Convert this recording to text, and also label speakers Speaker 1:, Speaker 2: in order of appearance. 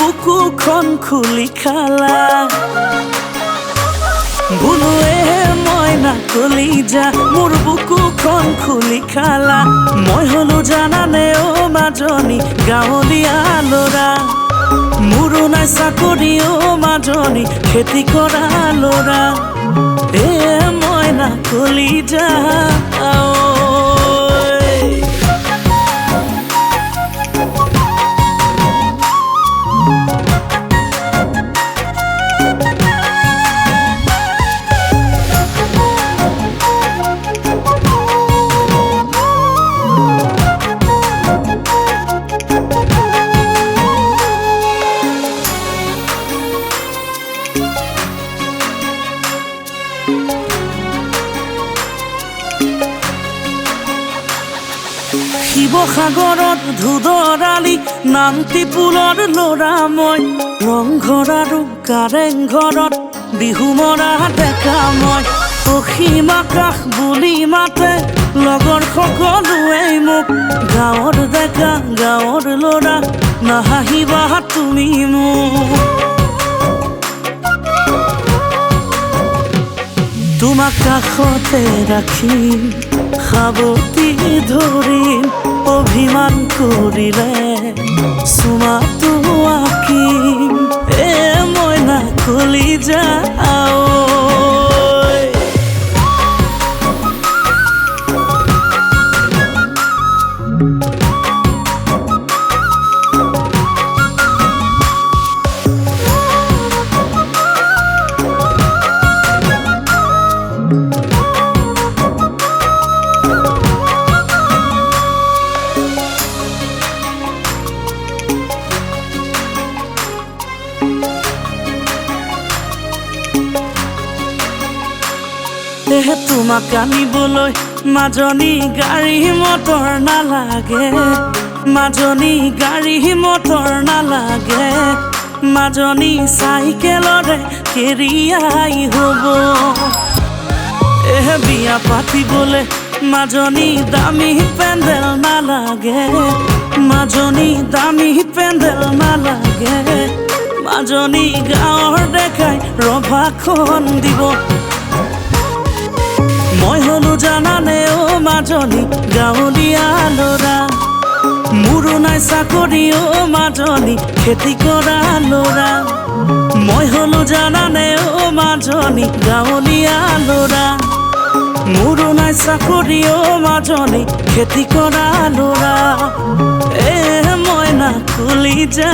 Speaker 1: বুকুখন খুলি খালা বোলো মইনা কলিজা মোৰ বুকুখন খুলি খালা মই হলো জানানে ও মাজনী গাঁৱলীয়া ল'ৰা মোৰো নাই চাকৰি ও মাজনী খেতি কৰা ল'ৰা মইনা কলিজা শিৱসাগৰত ধুদৰালি নামটি পুলৰ ল'ৰা মই ৰংঘৰ আৰু কাৰেং ঘৰত বিহু মৰা ডেকা মই অসীম আকাশ বুলি মাতে লগৰ সকলোৱে মোক গাঁৱৰ ডেকা গাঁৱৰ ল'ৰা নাহাঁহিবা তুমি মোক তোমাক কাষতে ৰাখিম সাৱটি ধৰিম অভিমান কৰিলে চুমাটো আঁকিম মইনা কলিজা তোমাক আনিবলৈ মাজনী গাড়ী মটৰ নালাগে মাজনী গাড়ী মটৰ নালাগে মাজনী চাইকেলৰে কেৰিয়াই হ'ব বিয়া পাতিবলৈ মাজনী দামী পেণ্ডেল নালাগে মাজনী দামী পেণ্ডেল নালাগে মাজনী গাঁৱৰ দেখাই ৰভাখন দিব মই হলো জানানে ও মাজনী গাঁৱলীয়া ল'ৰা মোৰো নাই চাকৰি ও মাজনী খেতি কৰা ল'ৰা মই হলো জানানে ও মাজনী গাঁৱলীয়া ল'ৰা মোৰো নাই চাকৰি ও মাজনী খেতি কৰা ল'ৰা মইনা কলিজা